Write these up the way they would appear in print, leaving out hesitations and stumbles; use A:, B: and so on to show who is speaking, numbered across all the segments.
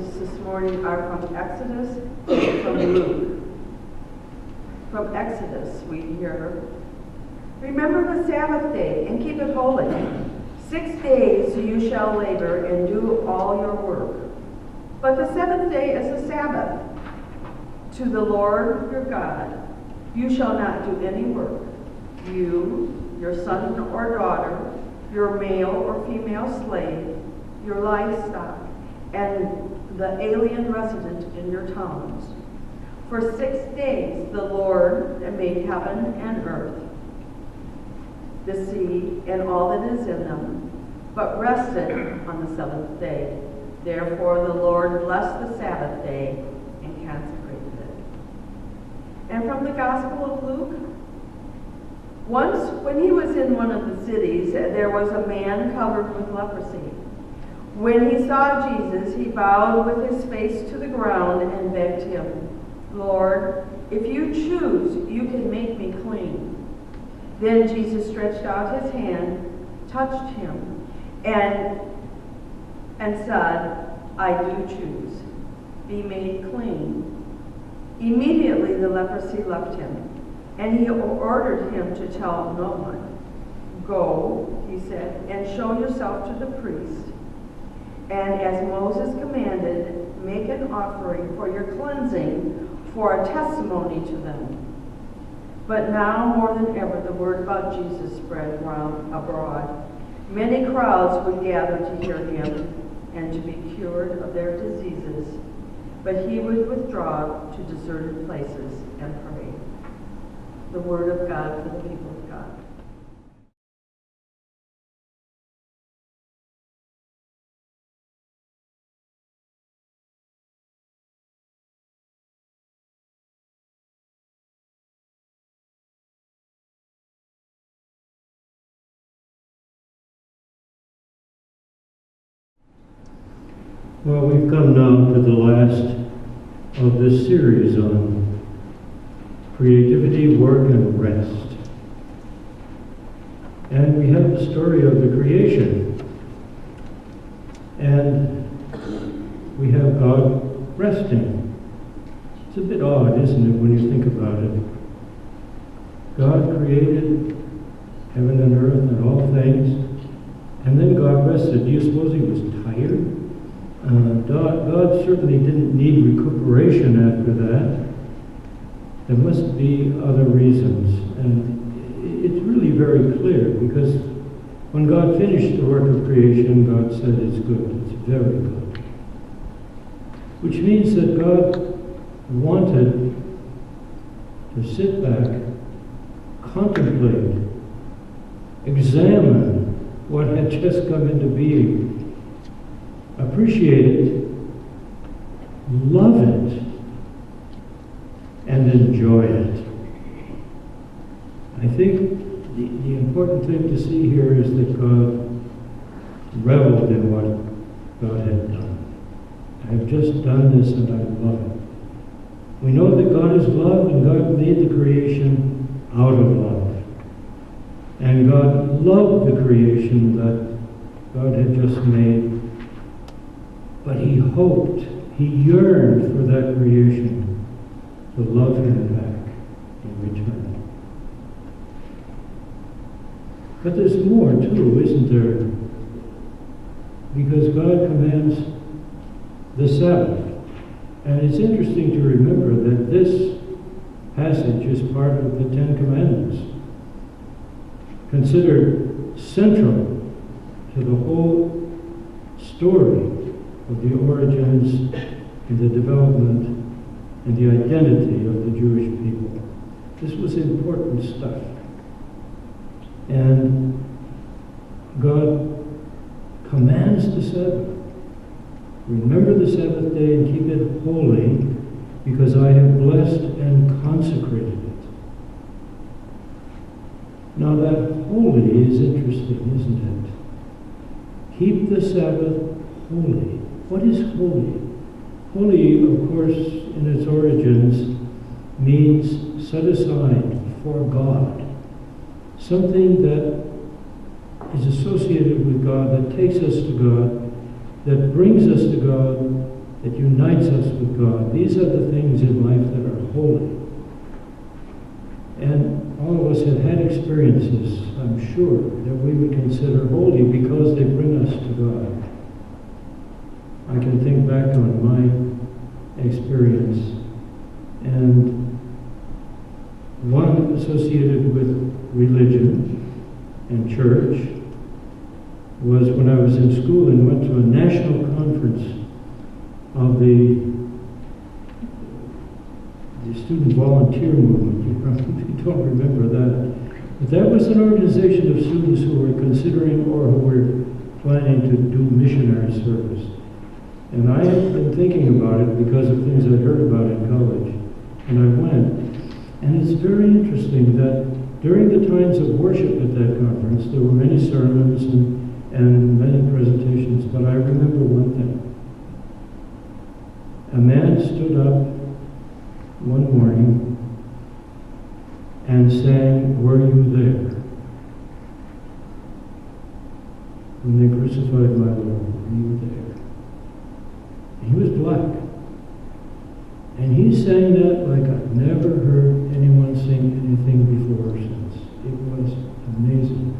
A: passages this morning are from Exodus and from Luke. From Exodus, we hear, "Remember the Sabbath day and keep it holy. 6 days you shall labor and do all your work. But the seventh day is a Sabbath to the Lord your God. You shall not do any work. You, your son or daughter, your male or female slave, your livestock, and the alien resident in your towns. For 6 days the Lord made heaven and earth, the sea, and all that is in them, but rested on the seventh day. Therefore the Lord blessed the Sabbath day and consecrated it." And from the Gospel of Luke, "Once when he was in one of the cities, there was a man covered with leprosy. When he saw Jesus, he bowed with his face to the ground and begged him, 'Lord, if you choose, you can make me clean.' Then Jesus stretched out his hand, touched him, and said, 'I do choose. Be made clean.' Immediately the leprosy left him, and he ordered him to tell no one. 'Go,' he said, 'and show yourself to the priest. And as Moses commanded, make an offering for your cleansing for a testimony to them.' But now more than ever the word about Jesus spread abroad. Many crowds would gather to hear him and to be cured of their diseases, but he would withdraw to deserted places and pray." The word of God for the people of God.
B: Well, we've come now to the last of this series on creativity, work, and rest. And we have the story of the creation. And we have God resting. It's a bit odd, isn't it, when you think about it? God created heaven and earth and all things, and then God rested. Do you suppose he was tired? God certainly didn't need recuperation after that. There must be other reasons. And it's really very clear, because when God finished the work of creation, God said it's good, it's very good. Which means that God wanted to sit back, contemplate, examine what had just come into being, appreciate it, love it, and enjoy it. I think the important thing to see here is that God reveled in what God had done. I have just done this and I love it. We know that God is love, and God made the creation out of love. And God loved the creation that God had just made, but he hoped, he yearned for that creation to love him back in return. But there's more too, isn't there? Because God commands the Sabbath. And it's interesting to remember that this passage is part of the Ten Commandments, considered central to the whole story of the origins and the development and the identity of the Jewish people. This was important stuff. And God commands the Sabbath. Remember the Sabbath day and keep it holy, because I have blessed and consecrated it. Now that holy is interesting, isn't it? Keep the Sabbath holy. What is holy? Holy, of course, in its origins, means set aside for God. Something that is associated with God, that takes us to God, that brings us to God, that unites us with God. These are the things in life that are holy. And all of us have had experiences, I'm sure, that we would consider holy because they bring us to God. I can think back on my experience, and one associated with religion and church was when I was in school and went to a national conference of the student volunteer movement. You probably don't remember that. But that was an organization of students who were considering or who were planning to do missionary service. And I had been thinking about it because of things I'd heard about in college. And I went. And it's very interesting that during the times of worship at that conference, there were many sermons and many presentations, but I remember one thing. A man stood up one morning and sang, "Were you there? When they crucified my Lord, were you there?" And he was black. And he sang that like I've never heard anyone sing anything before or since. It was amazing.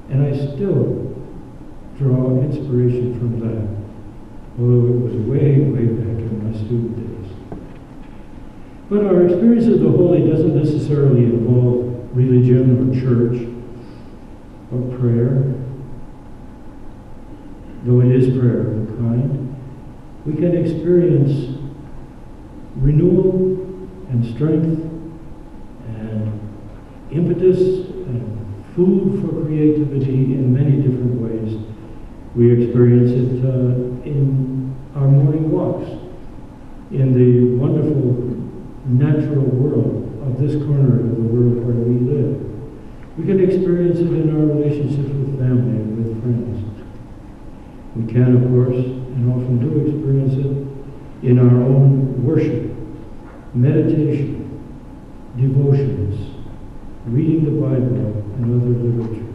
B: And I still draw inspiration from that, although it was way, way back in my student days. But our experience of the holy doesn't necessarily involve religion or church or prayer, though it is prayer of a kind. We can experience renewal and strength and impetus and food for creativity in many different ways. We experience it in our morning walks, in the wonderful natural world of this corner of the world where we live. We can experience it in our relationships with family and with friends. We can, of course, and often do experience it in our own worship, meditation, devotions, reading the Bible and other literature.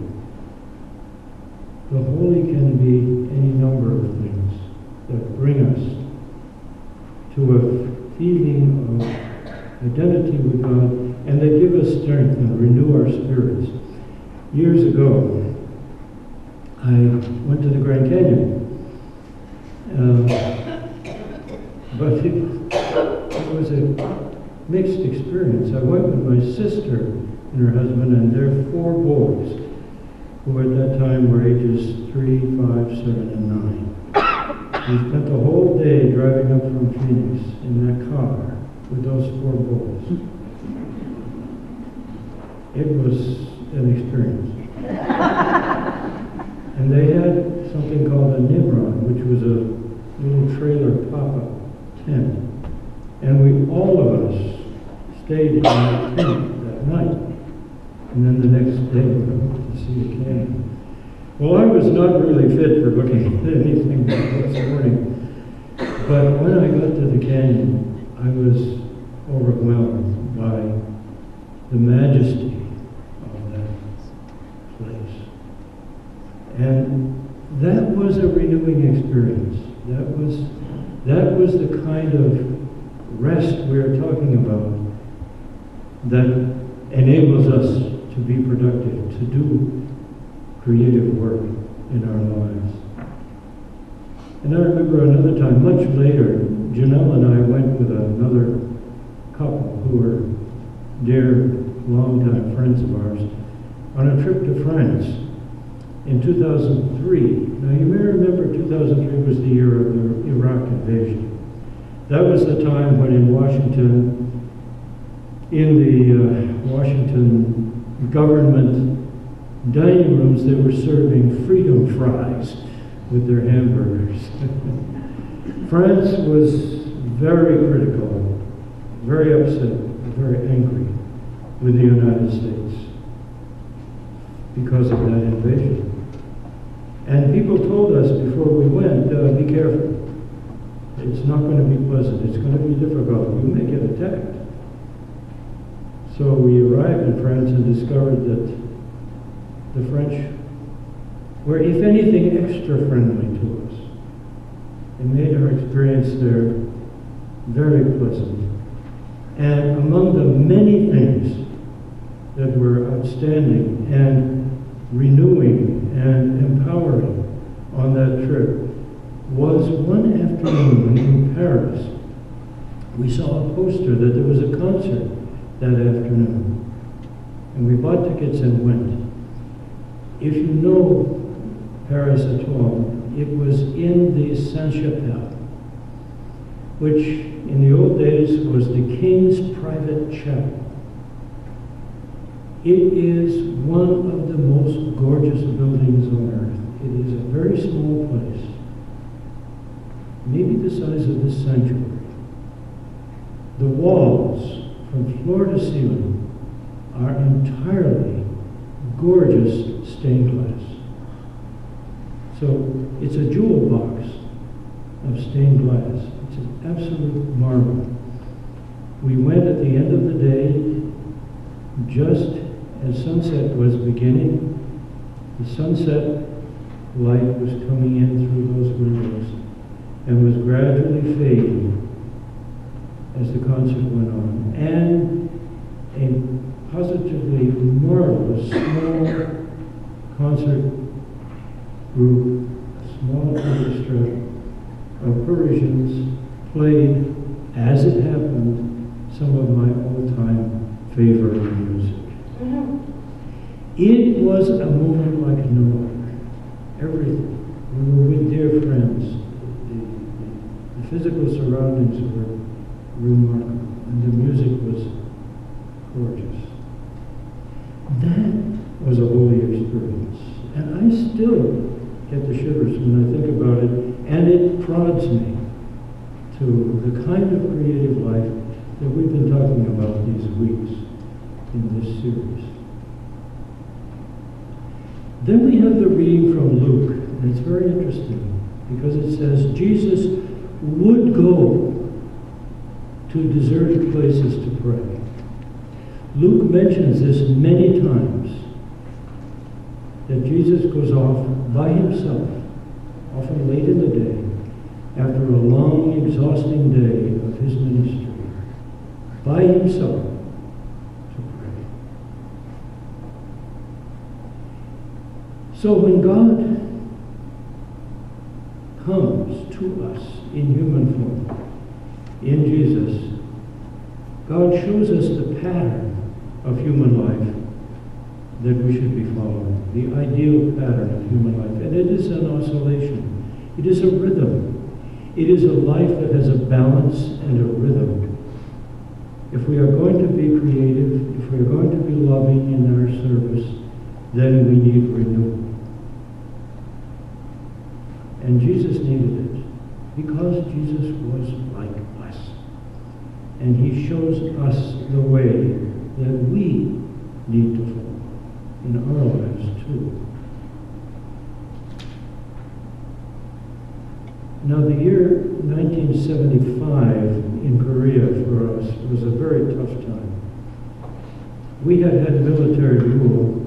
B: The holy can be any number of things that bring us to a feeling of identity with God, and they give us strength and renew our spirits. Years ago, I went to the Grand Canyon, but it was a mixed experience. I went with my sister and her husband and their 4 boys, who at that time were ages 3, 5, 7, and 9. We spent the whole day driving up from Phoenix in that car with those 4 boys. It was an experience. And they had something called a Nimrod, which was a little trailer pop-up tent. And all of us stayed in that tent that night. And then the next day we went to see the canyon. Well, I was not really fit for looking at anything this morning. But when I got to the canyon, I was overwhelmed by the majesty of that place. And that was a renewing experience. That was the kind of rest we are talking about that enables us to be productive, to do creative work in our lives. And I remember another time, much later, Janelle and I went with another couple who were dear, longtime friends of ours on a trip to France in 2003. Now you may remember 2003 was the year of the Iraq invasion. That was the time when in Washington, in the Washington government dining rooms, they were serving freedom fries with their hamburgers. France was very critical, very upset, very angry with the United States because of that invasion. And people told us before we went, be careful. It's not going to be pleasant. It's going to be difficult. You may get attacked. So we arrived in France and discovered that the French were, if anything, extra friendly to us. and made our experience there very pleasant. And among the many things that were outstanding and renewing and empowering on that trip was one afternoon in Paris. We saw a poster that there was a concert that afternoon, and we bought tickets and went. If you know Paris at all, it was in the Sainte-Chapelle, which in the old days was the king's private chapel. It is one of the most gorgeous buildings on earth. It is a very small place, maybe the size of this sanctuary. The walls, from floor to ceiling, are entirely gorgeous stained glass. So it's a jewel box of stained glass. It's an absolute marvel. We went at the end of the day, just as sunset was beginning. The sunset light was coming in through those windows and was gradually fading as the concert went on. And a positively marvelous small concert group, a small orchestra of Parisians played, as it happened, some of my all-time favorite music. It was a moment like no other. Everything. We were with dear friends. The physical surroundings were remarkable, and the music was gorgeous. That was a holy experience, and I still get the shivers when I think about it, and it prods me to the kind of creative life that we've been talking about these weeks in this series. Then we have the reading from Luke, and it's very interesting because it says Jesus would go to deserted places to pray. Luke mentions this many times, that Jesus goes off by himself, often late in the day, after a long, exhausting day of his ministry, by himself to pray. So when God comes to us in human form, in Jesus, God shows us the pattern of human life that we should be following, the ideal pattern of human life. And it is an oscillation. It is a rhythm. It is a life that has a balance and a rhythm. If we are going to be creative, if we are going to be loving in our service, then we need renewal. And Jesus needed it because Jesus was like us. And he shows us the way that we need to follow in our lives too. Now the year 1975 in Korea for us was a very tough time. We had military rule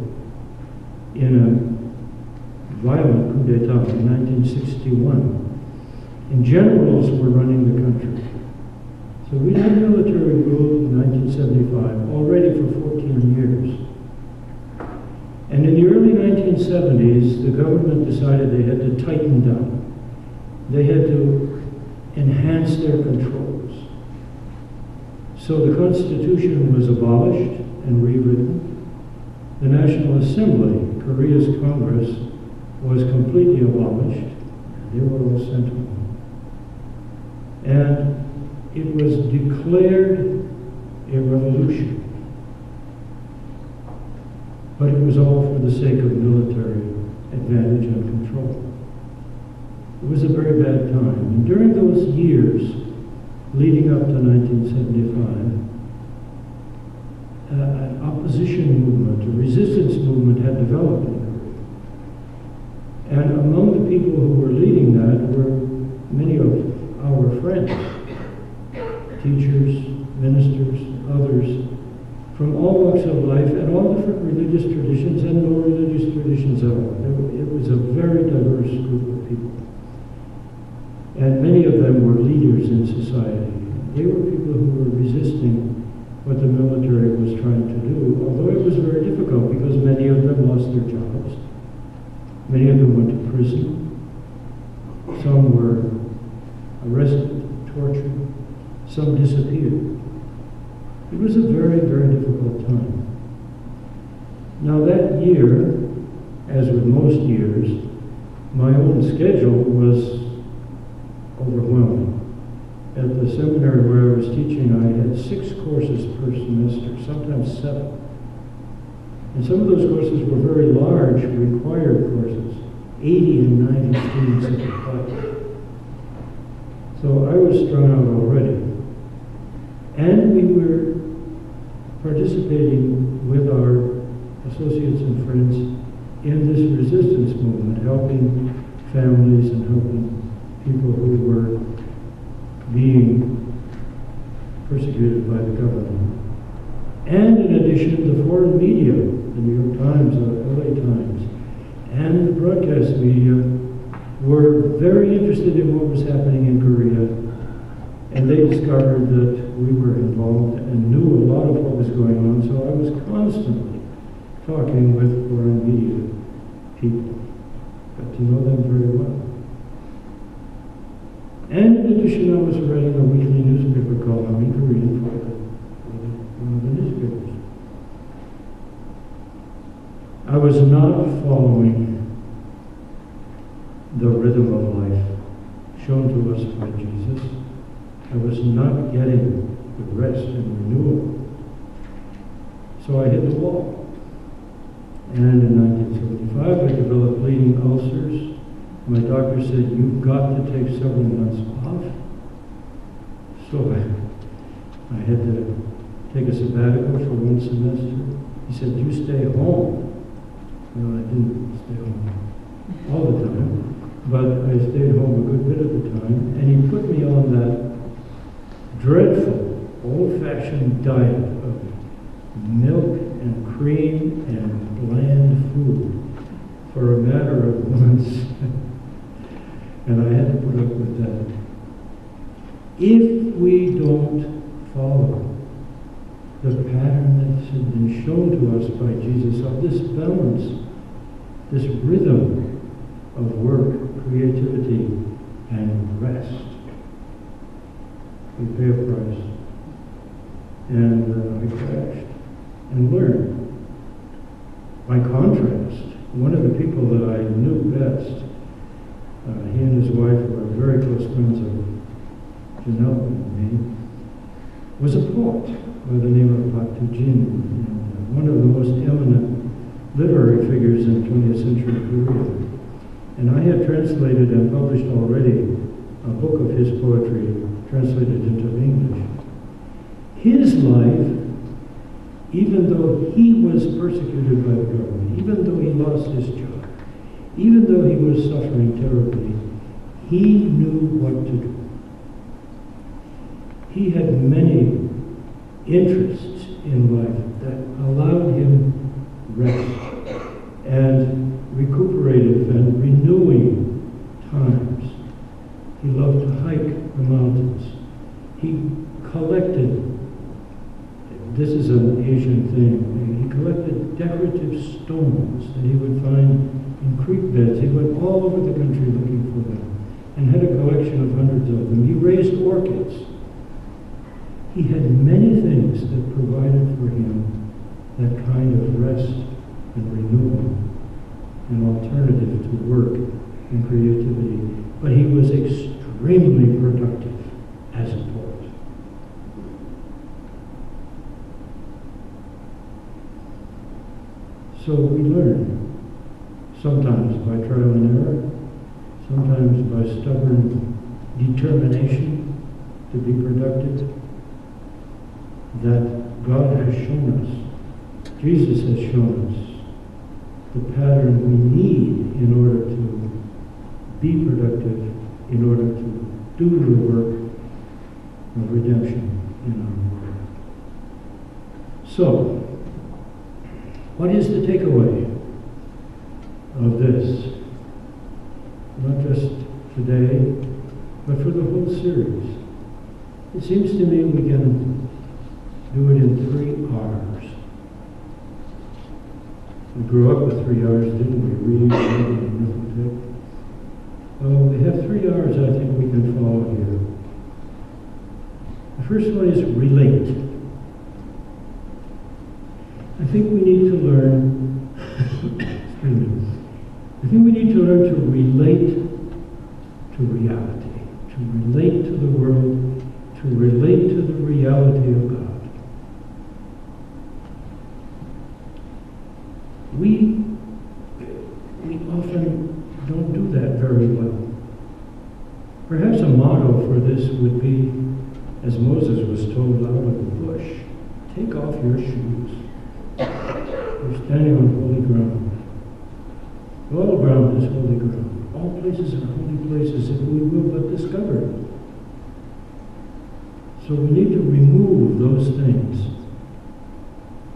B: in a violent coup d'etat in 1961, and generals were running the country. So we had military rule in 1975, already for 14 years. And in the early 1970s, the government decided they had to tighten down. They had to enhance their controls. So the Constitution was abolished and rewritten. The National Assembly, Korea's Congress, was completely abolished. They were all sent home. And it was declared a revolution. But it was all for the sake of military advantage and control. It was a very bad time. And during those years leading up to 1975, an opposition movement, a resistance movement had developed in Korea. And among the people who were leading that were many of our friends, teachers, ministers, others, from all walks of life and all different religious traditions and no religious traditions at all. It was a very diverse group of people. And many of them were leaders in society. They were people who were resisting what the military was trying to do, although it was very difficult because many of them lost their jobs. Many of them went to prison. Some were arrested, tortured. Some disappeared. It was a very, very difficult time. Now that year, as with most years, my own schedule was overwhelming. At the seminary where I was teaching, I had 6 courses per semester, sometimes 7. And some of those courses were very large, required courses, 80 and 90 students at the class. So I was strung out already. And we were participating with our associates and friends in this resistance movement, helping families and helping people who were being persecuted by the government. And in addition, the foreign media, the New York Times, the LA Times, and the broadcast media were very interested in what was happening in Korea, and they discovered that we were involved and knew a lot of what was going on, so I was constantly talking with foreign media people. Got to know them very well. And in addition, I was writing a weekly newspaper column in Korean for one of the newspapers. I was not following the rhythm of life shown to us by Jesus. I was not getting the rest and renewal. So I hit the wall. And in 1975, I developed bleeding ulcers. My doctor said, "You've got to take several months off." So I had to take a sabbatical for 1 semester. He said, "You stay home." Well, I didn't stay home all the time, but I stayed home a good bit of the time. And he put me on that dreadful, old-fashioned diet of milk and cream and bland food for a matter of months. And I had to put up with that. If we don't follow the pattern that has been shown to us by Jesus of this balance, this rhythm of work, creativity, and rest, we pay a price. And I crashed and learned. By contrast, one of the people that I knew best, he and his wife were very close friends of Janelle and me, was a poet by the name of Pak Tu-jin, and one of the most eminent literary figures in 20th century Korea. And I had translated and published already a book of his poetry translated into English. His life, even though he was persecuted by the government, even though he lost his job, even though he was suffering terribly, he knew what to do. He had many interests in life that allowed him rest and recuperative and renewing times. He loved to hike the mountains. He collected, this is an Asian thing, he collected decorative stones that he would find in creek beds. He went all over the country looking for them and had a collection of hundreds of them. He raised orchids. He had many things that provided for him that kind of rest and renewal, an alternative to work and creativity. But he was extremely productive as a poet. So we learn, sometimes by trial and error, sometimes by stubborn determination to be productive, that God has shown us, Jesus has shown us, the pattern we need in order to be productive, in order to do the work of redemption in our world. So, what is the takeaway of this? Not just today, but the whole series. It seems to me we can do it in 3 R's. We grew up with 3 R's, didn't we? Read, write, and arithmetic. Well, we have 3 R's I think we can follow here. The first one is relate. I think we need to learn, excuse me, I think we need to learn to relate to reality, to relate to the world, to relate to the reality of God. We often don't do that very well. Perhaps a motto for this would be, as Moses was told out of the bush, take off your shoes. You're standing on holy ground. All ground is holy ground. All places are holy places if we will but discover it. So we need to remove those things.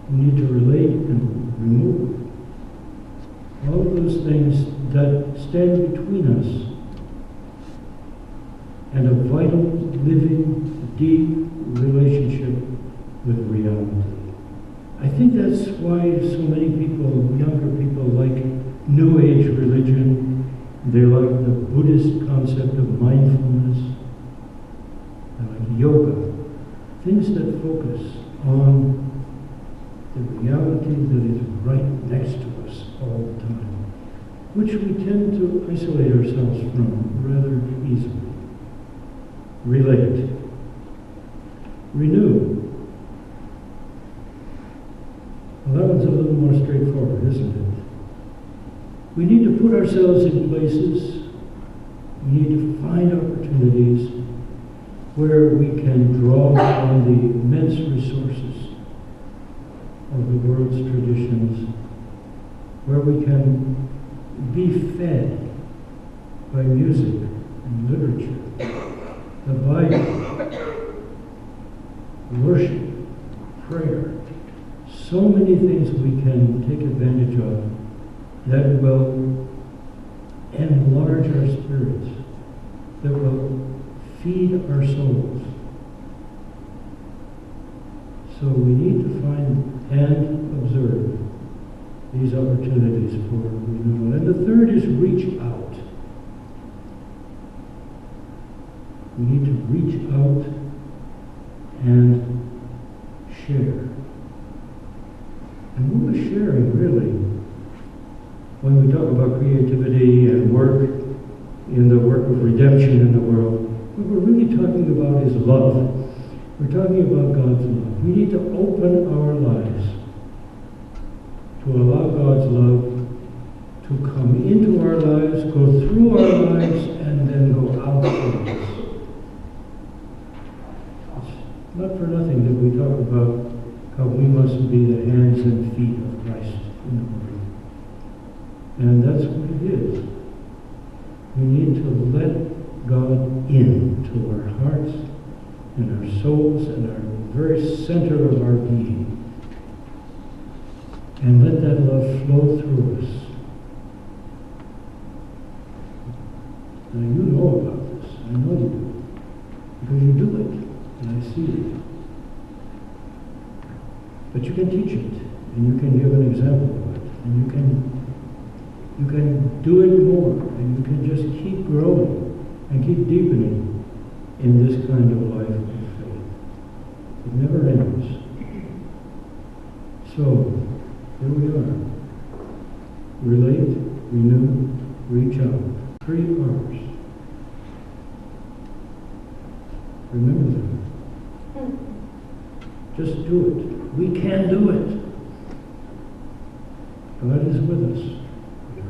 B: We need to relate and remove all of those things that stand between us and a vital, living, deep relationship with reality. I think that's why so many people, younger people, like New Age religion. They like the Buddhist concept of mindfulness. They like yoga. Things that focus on the reality that is right next to us all the time, which we tend to isolate ourselves from rather easily. Relate. Renew. Well, that one's a little more straightforward, isn't it? We need to put ourselves in places, we need to find opportunities where we can draw on the immense resources of the world's traditions, where we can be fed by music and literature, the Bible, worship, prayer. So many things we can take advantage of that will enlarge our spirits, that will feed our souls. So we need to find and observe these opportunities for renewal. And the third is reach out. We need to reach out and share. And what we're sharing, really, when we talk about creativity and work in the work of redemption in the world, what we're really talking about is love. We're talking about God's love. We need to open our lives to allow God's love to come into our lives, go through our lives, and then go out from us. It's not for nothing that we talk about how we must be the hands and feet of Christ in the world. And that's what it is. We need to let God into our hearts and our souls and our very center of our being. And let that love flow through us. Now you know about this. I know you do. Because you do it. And I see it. But you can teach it. And you can give an example of it. And you can do it more, and you can just keep growing and keep deepening in this kind of life of faith. It never ends. So, here we are. Relate, renew, reach out. 3 R's. Remember them. Just do it. We can do it. God is with us.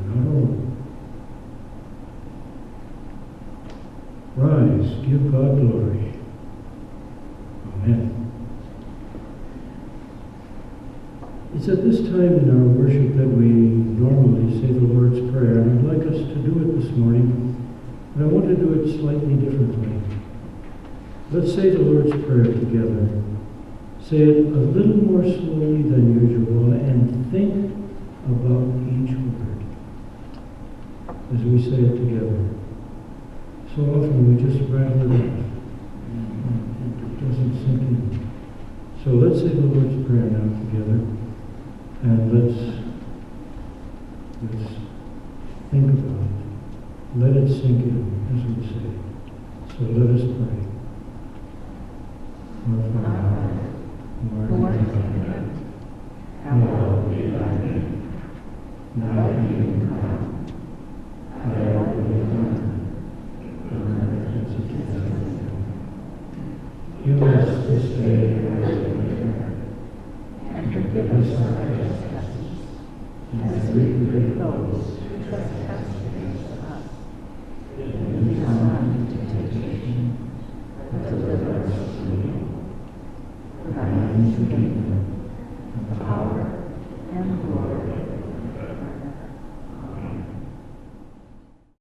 B: Not alone. Rise, give God glory. Amen. It's at this time in our worship that we normally say the Lord's Prayer, and I'd like us to do it this morning, but I want to do it slightly differently. Let's say the Lord's Prayer together. Say it a little more slowly than usual, and think about each word as we say it together. So often we just rattle it off. It doesn't sink in. So let's say the Lord's Prayer now together, and let's think about it. Let it sink in, as we say. So let us pray. Our Father, who art in heaven, hallowed be thy name. Thy kingdom come, thy will be done, on earth as it is in heaven. Give us this day our daily bread, and forgive us our trespasses, as we forgive those who trespass against us. And lead us not into temptation, but deliver us from evil. For thine is the kingdom,